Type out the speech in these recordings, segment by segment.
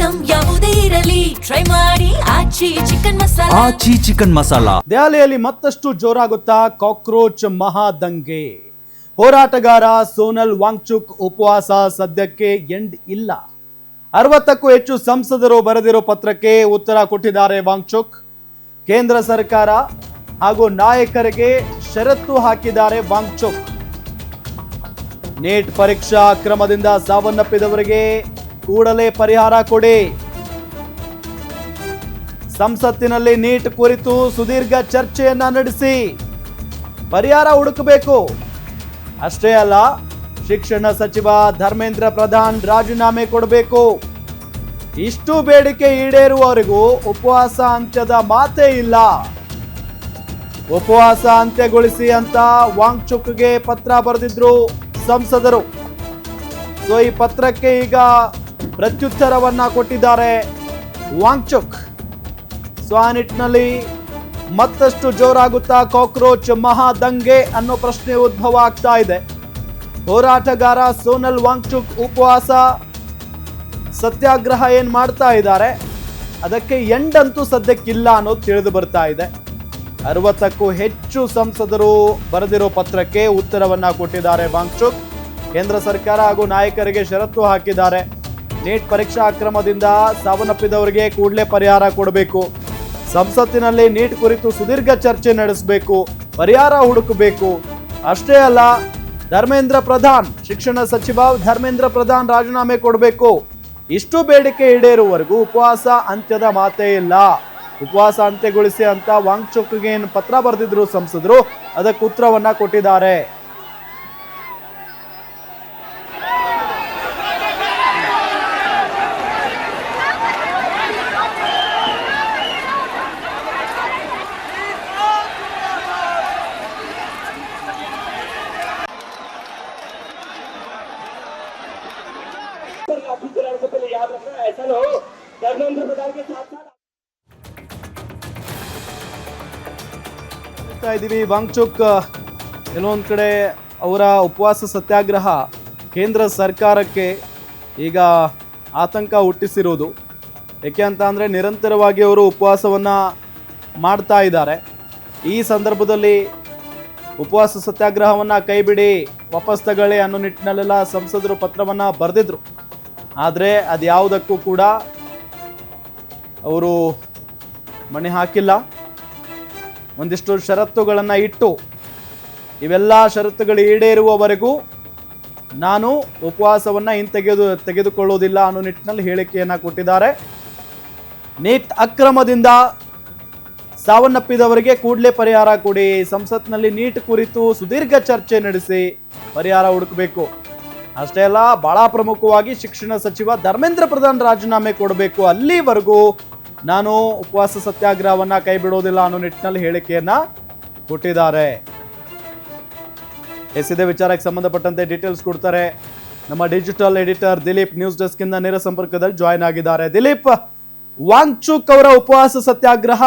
Item ಯಾವುದೇ ಇರಲಿ try ಮಾಡಿ ಆಚಿ ಚಿಕನ್ ಮಸಾಲಾ. ದೆಹಲಿಯಲ್ಲಿ ಮತ್ತಷ್ಟು ಜೋರಾಗುತ್ತಾ ಕಾಕ್ರೋಚ್ ಮಹಾದಂಗೆ. ಹೋರಾಟಗಾರ ಸೋನಲ್ ವಾಂಗ್ಚುಕ್ ಉಪವಾಸ ಸದ್ಯಕ್ಕೆ ಎಂಡ್ ಇಲ್ಲ. 60ಕ್ಕೂ ಹೆಚ್ಚು ಸಂಸದರು ಬರೆದಿರೋ ಪತ್ರಕ್ಕೆ ಉತ್ತರ ಕೊಟ್ಟಿದ್ದಾರೆ ವಾಂಗ್ಚುಕ್. ಕೇಂದ್ರ ಸರ್ಕಾರ ಹಾಗೂ ನಾಯಕರಿಗೆ ಷರತ್ತು ಹಾಕಿದ್ದಾರೆ ವಾಂಗ್ಚುಕ್. ನೀಟ್ ಪರೀಕ್ಷಾ ಅಕ್ರಮದಿಂದ ಸಾವನ್ನಪ್ಪಿದವರಿಗೆ ಕೂಡಲೇ ಪರಿಹಾರ ಕೊಡಿ. ಸಂಸತ್ತಿನಲ್ಲಿ ನೀಟ್ ಕುರಿತು ಸುದೀರ್ಘ ಚರ್ಚೆಯನ್ನ ನಡೆಸಿ ಪರಿಹಾರ ಹುಡುಕಬೇಕು. ಅಷ್ಟೇ ಅಲ್ಲ, ಶಿಕ್ಷಣ ಸಚಿವ ಧರ್ಮೇಂದ್ರ ಪ್ರಧಾನ್ ರಾಜೀನಾಮೆ ಕೊಡಬೇಕು. ಇಷ್ಟು ಬೇಡಿಕೆ ಈಡೇರುವವರೆಗೂ ಉಪವಾಸ ಅಂತ್ಯದ ಮಾತೇ ಇಲ್ಲ. ಉಪವಾಸ ಅಂತ್ಯಗೊಳಿಸಿ ಅಂತ ವಾಂಗ್ಚುಕ್ಗೆ ಪತ್ರ ಬರೆದಿದ್ರು ಸಂಸದರು. ಸೊ ಈ ಪತ್ರಕ್ಕೆ ಈಗ ಪ್ರತ್ಯುತ್ತರವನ್ನ ಕೊಟ್ಟಿದ್ದಾರೆ ವಾಂಗ್ಚುಕ್. ಸೊ ಆ ನಿಟ್ಟಿನಲ್ಲಿ ಮತ್ತಷ್ಟು ಜೋರಾಗುತ್ತಾ ಕಾಕ್ರೋಚ್ ಮಹಾದಂಗೆ ಅನ್ನೋ ಪ್ರಶ್ನೆ ಉದ್ಭವ ಆಗ್ತಾ ಇದೆ. ಹೋರಾಟಗಾರ ಸೋನಲ್ ವಾಂಗ್ಚುಕ್ ಉಪವಾಸ ಸತ್ಯಾಗ್ರಹ ಏನ್ ಮಾಡ್ತಾ ಇದ್ದಾರೆ, ಅದಕ್ಕೆ ಎಂಡ್ ಅಂತೂ ಸದ್ಯಕ್ಕಿಲ್ಲ ಅನ್ನೋದು ತಿಳಿದು ಬರ್ತಾ ಇದೆ. 60ಕ್ಕೂ ಹೆಚ್ಚು ಸಂಸದರು ಬರೆದಿರೋ ಪತ್ರಕ್ಕೆ ಉತ್ತರವನ್ನ ಕೊಟ್ಟಿದ್ದಾರೆ ವಾಂಗ್ಚುಕ್. ಕೇಂದ್ರ ಸರ್ಕಾರ ಹಾಗೂ ನಾಯಕರಿಗೆ ಷರತ್ತು ಹಾಕಿದ್ದಾರೆ. ನೀಟ್ ಪರೀಕ್ಷಾ ಅಕ್ರಮದಿಂದ ಸಾವನ್ನಪ್ಪಿದವರಿಗೆ ಕೂಡಲೇ ಪರಿಹಾರ ಕೊಡಬೇಕು. ಸಂಸತ್ತಿನಲ್ಲಿ ನೀಟ್ ಕುರಿತು ಸುದೀರ್ಘ ಚರ್ಚೆ ನಡೆಸಬೇಕು, ಪರಿಹಾರ ಹುಡುಕಬೇಕು. ಅಷ್ಟೇ ಅಲ್ಲ, ಧರ್ಮೇಂದ್ರ ಪ್ರಧಾನ್, ಶಿಕ್ಷಣ ಸಚಿವ ಧರ್ಮೇಂದ್ರ ಪ್ರಧಾನ್ ರಾಜೀನಾಮೆ ಕೊಡಬೇಕು. ಇಷ್ಟು ಬೇಡಿಕೆ ಈಡೇರುವವರೆಗೂ ಉಪವಾಸ ಅಂತ್ಯದ ಮಾತೇ ಇಲ್ಲ. ಉಪವಾಸ ಅಂತ್ಯಗೊಳಿಸಿ ಅಂತ ವಾಂಗ್ಚುಕ್ಗೆ ಏನು ಪತ್ರ ಬರೆದಿದ್ರು ಸಂಸದರು, ಅದಕ್ಕೆ ಉತ್ತರವನ್ನ ಕೊಟ್ಟಿದ್ದಾರೆ. ವಾಂಗ್ಚುಕ್ ಕೆಲವೊಂದು ಕಡೆ ಅವರ ಉಪವಾಸ ಸತ್ಯಾಗ್ರಹ ಕೇಂದ್ರ ಸರ್ಕಾರಕ್ಕೆ ಈಗ ಆತಂಕ ಹುಟ್ಟಿಸಿರುವುದು. ಏಕೆ ಅಂತ ಅಂದರೆ ನಿರಂತರವಾಗಿ ಅವರು ಉಪವಾಸವನ್ನು ಮಾಡ್ತಾ ಇದ್ದಾರೆ. ಈ ಸಂದರ್ಭದಲ್ಲಿ ಉಪವಾಸ ಸತ್ಯಾಗ್ರಹವನ್ನು ಕೈಬಿಡಿ, ವಾಪಸ್ ತಗೊಳ್ಳಿ ಅನ್ನೋ ನಿಟ್ಟಿನಲ್ಲೆಲ್ಲ ಸಂಸದರು ಪತ್ರವನ್ನು ಬರೆದಿದ್ರು. ಆದರೆ ಅದ್ಯಾವುದಕ್ಕೂ ಕೂಡ ಅವರು ಮಣೆ ಹಾಕಿಲ್ಲ. ಒಂದಿಷ್ಟು ಷರತ್ತುಗಳನ್ನು ಇಟ್ಟು ಇವೆಲ್ಲ ಷರತ್ತುಗಳು ಈಡೇರುವವರೆಗೂ ನಾನು ಉಪವಾಸವನ್ನು ತೆಗೆದುಕೊಳ್ಳುವುದಿಲ್ಲ ಅನ್ನೋ ನಿಟ್ಟಿನಲ್ಲಿ ಹೇಳಿಕೆಯನ್ನು ಕೊಟ್ಟಿದ್ದಾರೆ. ನೀಟ್ ಅಕ್ರಮದಿಂದ ಸಾವನ್ನಪ್ಪಿದವರಿಗೆ ಕೂಡಲೇ ಪರಿಹಾರ ಕೊಡಿ. ಸಂಸತ್ನಲ್ಲಿ ನೀಟ್ ಕುರಿತು ಸುದೀರ್ಘ ಚರ್ಚೆ ನಡೆಸಿ ಪರಿಹಾರ ಹುಡುಕಬೇಕು. ಅಷ್ಟೇ ಅಲ್ಲ, ಬಹಳ ಪ್ರಮುಖವಾಗಿ ಶಿಕ್ಷಣ ಸಚಿವ ಧರ್ಮೇಂದ್ರ ಪ್ರಧಾನ್ ರಾಜೀನಾಮೆ ಕೊಡಬೇಕು. ಅಲ್ಲಿವರೆಗೂ ನಾನು ಉಪವಾಸ ಸತ್ಯಾಗ್ರಹವನ್ನ ಕೈ ಬಿಡೋದಿಲ್ಲ ಅನ್ನೋ ನಿಟ್ಟಿನಲ್ಲಿ ಹೇಳಿಕೆಯನ್ನ ಕೊಟ್ಟಿದ್ದಾರೆ. ಇದೇ ವಿಚಾರಕ್ಕೆ ಸಂಬಂಧಪಟ್ಟಂತೆ ಡೀಟೇಲ್ಸ್ ಕೊಡ್ತಾರೆ ನಮ್ಮ digital editor Dileep. News desk ಇಂದ ನೇರ ಸಂಪರ್ಕದಲ್ಲಿ ಜಾಯ್ನ್ ಆಗಿದ್ದಾರೆ. ದಿಲೀಪ್, ವಾಂಗ್ಚುಕ್ ಅವರ ಉಪವಾಸ ಸತ್ಯಾಗ್ರಹ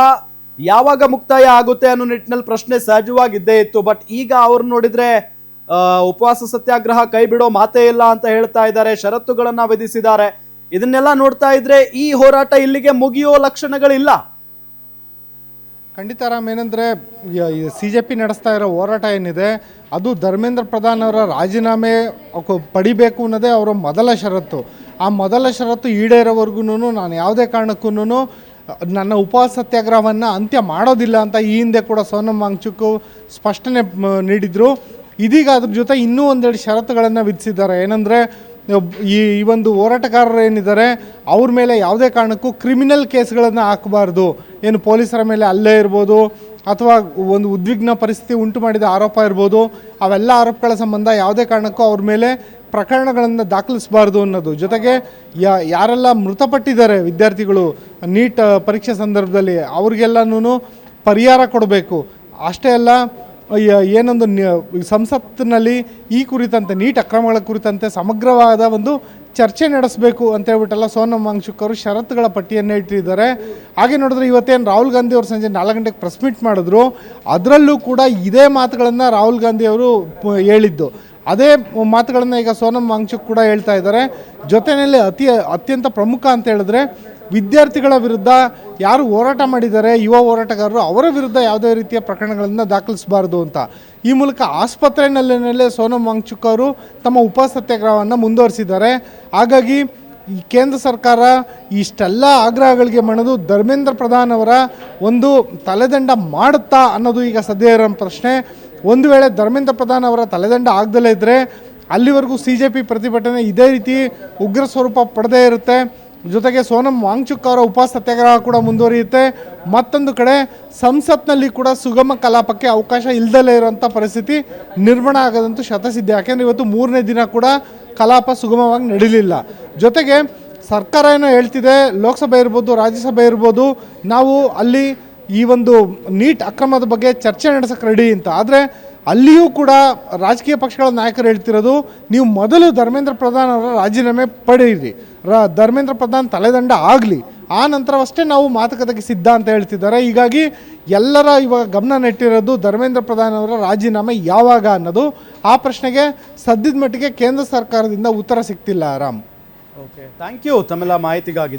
ಯಾವಾಗ ಮುಕ್ತಾಯ ಆಗುತ್ತೆ ಅನ್ನೋ ನಿಟ್ಟಿನಲ್ಲಿ ಪ್ರಶ್ನೆ ಸಹಜವಾಗಿದ್ದೇ ಇತ್ತು. ಬಟ್ ಈಗ ಅವ್ರು ನೋಡಿದ್ರೆ ಉಪವಾಸ ಸತ್ಯಾಗ್ರಹ ಕೈ ಬಿಡೋ ಮಾತೇ ಇಲ್ಲ ಅಂತ ಹೇಳ್ತಾ ಇದ್ದಾರೆ, ಷರತ್ತುಗಳನ್ನ ವಿಧಿಸಿದ್ದಾರೆ. ಇದನ್ನೆಲ್ಲ ನೋಡ್ತಾ ಇದ್ರೆ ಈ ಹೋರಾಟ ಇಲ್ಲಿಗೆ ಮುಗಿಯೋ ಲಕ್ಷಣಗಳಿಲ್ಲ. ಖಂಡಿತ ರಾಮ್, ಏನಂದರೆ CJP ನಡೆಸ್ತಾ ಇರೋ ಹೋರಾಟ ಏನಿದೆ ಅದು ಧರ್ಮೇಂದ್ರ ಪ್ರಧಾನ್ ಅವರ ರಾಜೀನಾಮೆ ಪಡಿಬೇಕು ಅನ್ನೋದೇ ಅವರ ಮೊದಲ ಷರತ್ತು. ಆ ಮೊದಲ ಷರತ್ತು ಈಡೇರೋವರೆಗೂ ನಾನು ಯಾವುದೇ ಕಾರಣಕ್ಕೂ ನನ್ನ ಉಪವಾಸ ಸತ್ಯಾಗ್ರಹವನ್ನು ಅಂತ್ಯ ಮಾಡೋದಿಲ್ಲ ಅಂತ ಈ ಹಿಂದೆ ಕೂಡ ಸೋನಲ್ ವಾಂಗ್ಚುಕ್ ಸ್ಪಷ್ಟನೆ ನೀಡಿದರು. ಇದೀಗ ಅದ್ರ ಜೊತೆ ಇನ್ನೂ ಒಂದೆರಡು ಷರತ್ತುಗಳನ್ನು ವಿಧಿಸಿದ್ದಾರೆ. ಏನಂದರೆ ಈ ಒಂದು ಹೋರಾಟಗಾರರು ಏನಿದ್ದಾರೆ ಅವ್ರ ಮೇಲೆ ಯಾವುದೇ ಕಾರಣಕ್ಕೂ ಕ್ರಿಮಿನಲ್ ಕೇಸ್ಗಳನ್ನು ಹಾಕಬಾರ್ದು. ಏನು ಪೊಲೀಸರ ಮೇಲೆ ಹಲ್ಲೆ ಇರ್ಬೋದು ಅಥವಾ ಒಂದು ಉದ್ವಿಗ್ನ ಪರಿಸ್ಥಿತಿ ಉಂಟು ಮಾಡಿದ ಆರೋಪ ಇರ್ಬೋದು, ಅವೆಲ್ಲ ಆರೋಪಗಳ ಸಂಬಂಧ ಯಾವುದೇ ಕಾರಣಕ್ಕೂ ಅವ್ರ ಮೇಲೆ ಪ್ರಕರಣಗಳನ್ನು ದಾಖಲಿಸಬಾರ್ದು ಅನ್ನೋದು. ಜೊತೆಗೆ ಯಾರೆಲ್ಲ ಮೃತಪಟ್ಟಿದ್ದಾರೆ ವಿದ್ಯಾರ್ಥಿಗಳು ನೀಟ್ ಪರೀಕ್ಷೆ ಸಂದರ್ಭದಲ್ಲಿ ಅವ್ರಿಗೆಲ್ಲನೂ ಪರಿಹಾರ ಕೊಡಬೇಕು. ಅಷ್ಟೇ ಅಲ್ಲ, ಏನೊಂದು ಸಂಸತ್ತಿನಲ್ಲಿ ಈ ಕುರಿತಂತೆ ನೀಟ್ ಅಕ್ರಮಗಳ ಕುರಿತಂತೆ ಸಮಗ್ರವಾದ ಒಂದು ಚರ್ಚೆ ನಡೆಸಬೇಕು ಅಂತ ಹೇಳ್ಬಿಟ್ಟೆಲ್ಲ ಸೋನಲ್ ವಾಂಗ್ಚುಕ್ ಅವರು ಷರತ್ತುಗಳ ಪಟ್ಟಿಯನ್ನು ಇಟ್ಟಿದ್ದಾರೆ. ಹಾಗೆ ನೋಡಿದ್ರೆ ಇವತ್ತೇನು ರಾಹುಲ್ ಗಾಂಧಿ ಅವರು ಸಂಜೆ 4 ಗಂಟೆಗೆ ಪ್ರೆಸ್ ಮೀಟ್ ಮಾಡಿದ್ರು, ಅದರಲ್ಲೂ ಕೂಡ ಇದೇ ಮಾತುಗಳನ್ನು ರಾಹುಲ್ ಗಾಂಧಿ ಅವರು ಹೇಳಿದ್ದು. ಅದೇ ಮಾತುಗಳನ್ನು ಈಗ ಸೋನಂ ವಾಂಗ್ಚುಕ್ ಕೂಡ ಹೇಳ್ತಾ ಇದ್ದಾರೆ. ಜೊತೆಯಲ್ಲಿ ಅತ್ಯಂತ ಪ್ರಮುಖ ಅಂತ ಹೇಳಿದ್ರೆ ವಿದ್ಯಾರ್ಥಿಗಳ ವಿರುದ್ಧ ಯಾರು ಹೋರಾಟ ಮಾಡಿದ್ದಾರೆ, ಯುವ ಹೋರಾಟಗಾರರು, ಅವರ ವಿರುದ್ಧ ಯಾವುದೇ ರೀತಿಯ ಪ್ರಕರಣಗಳನ್ನು ದಾಖಲಿಸಬಾರ್ದು ಅಂತ. ಈ ಮೂಲಕ ಆಸ್ಪತ್ರೆಯಲ್ಲೇ ಸೋನಂ ವಾಂಗ್ಚುಕ್ ಅವರು ತಮ್ಮ ಉಪಸತ್ಯಾಗ್ರಹವನ್ನು ಮುಂದುವರಿಸಿದ್ದಾರೆ. ಹಾಗಾಗಿ ಈ ಕೇಂದ್ರ ಸರ್ಕಾರ ಇಷ್ಟೆಲ್ಲ ಆಗ್ರಹಗಳಿಗೆ ಮಣಿದು ಧರ್ಮೇಂದ್ರ ಪ್ರಧಾನ್ ಅವರ ಒಂದು ತಲೆದಂಡ ಮಾಡುತ್ತಾ ಅನ್ನೋದು ಈಗ ಸದ್ಯ ಇರೋ ಪ್ರಶ್ನೆ. ಒಂದು ವೇಳೆ ಧರ್ಮೇಂದ್ರ ಪ್ರಧಾನ್ ಅವರ ತಲೆದಂಡ ಆಗದಲ್ಲೇ ಇದ್ದರೆ ಅಲ್ಲಿವರೆಗೂ CJP ಪ್ರತಿಭಟನೆ ಇದೇ ರೀತಿ ಉಗ್ರ ಸ್ವರೂಪ ಪಡೆದೇ ಇರುತ್ತೆ. ಜೊತೆಗೆ ಸೋನಂ ವಾಂಗ್ಚುಕ್ ಅವರ ಸತ್ಯಾಗ್ರಹ ಕೂಡ ಮುಂದುವರಿಯುತ್ತೆ. ಮತ್ತೊಂದು ಕಡೆ ಸಂಸತ್ನಲ್ಲಿ ಕೂಡ ಸುಗಮ ಕಲಾಪಕ್ಕೆ ಅವಕಾಶ ಇಲ್ಲದಲೇ ಇರುವಂಥ ಪರಿಸ್ಥಿತಿ ನಿರ್ಮಾಣ ಆಗೋದಂತೂ ಶತಸಿದ್ಧ. ಯಾಕೆಂದರೆ ಇವತ್ತು 3ನೇ ದಿನ ಕೂಡ ಕಲಾಪ ಸುಗಮವಾಗಿ ನಡೀಲಿಲ್ಲ. ಜೊತೆಗೆ ಸರ್ಕಾರ ಏನೋ ಹೇಳ್ತಿದೆ, ಲೋಕಸಭೆ ಇರ್ಬೋದು, ರಾಜ್ಯಸಭೆ ಇರ್ಬೋದು, ನಾವು ಅಲ್ಲಿ ಈ ಒಂದು ನೀಟ್ ಅಕ್ರಮದ ಬಗ್ಗೆ ಚರ್ಚೆ ನಡೆಸೋಕ್ಕೆ ರೆಡಿ ಅಂತ. ಆದರೆ ಅಲ್ಲಿಯೂ ಕೂಡ ರಾಜಕೀಯ ಪಕ್ಷಗಳ ನಾಯಕರು ಹೇಳ್ತಿರೋದು, ನೀವು ಮೊದಲು ಧರ್ಮೇಂದ್ರ ಪ್ರಧಾನ್ ಅವರ ರಾಜೀನಾಮೆ ಪಡೆಯಿರಿ, ಧರ್ಮೇಂದ್ರ ಪ್ರಧಾನ್ ತಲೆದಂಡ ಆಗಲಿ, ಆ ನಂತರವಷ್ಟೇ ನಾವು ಮಾತುಕತೆಗೆ ಸಿದ್ಧ ಅಂತ ಹೇಳ್ತಿದ್ದಾರೆ. ಹೀಗಾಗಿ ಎಲ್ಲರ ಇವಾಗ ಗಮನ ನೆಟ್ಟಿರೋದು ಧರ್ಮೇಂದ್ರ ಪ್ರಧಾನ್ ಅವರ ರಾಜೀನಾಮೆ ಯಾವಾಗ ಅನ್ನೋದು. ಆ ಪ್ರಶ್ನೆಗೆ ಸದ್ಯದ ಮಟ್ಟಿಗೆ ಕೇಂದ್ರ ಸರ್ಕಾರದಿಂದ ಉತ್ತರ ಸಿಗ್ತಿಲ್ಲ. ರಾಮ್, ಓಕೆ, ಥ್ಯಾಂಕ್ ಯು ತಮ್ಮೆಲ್ಲ ಮಾಹಿತಿಗಾಗಿ.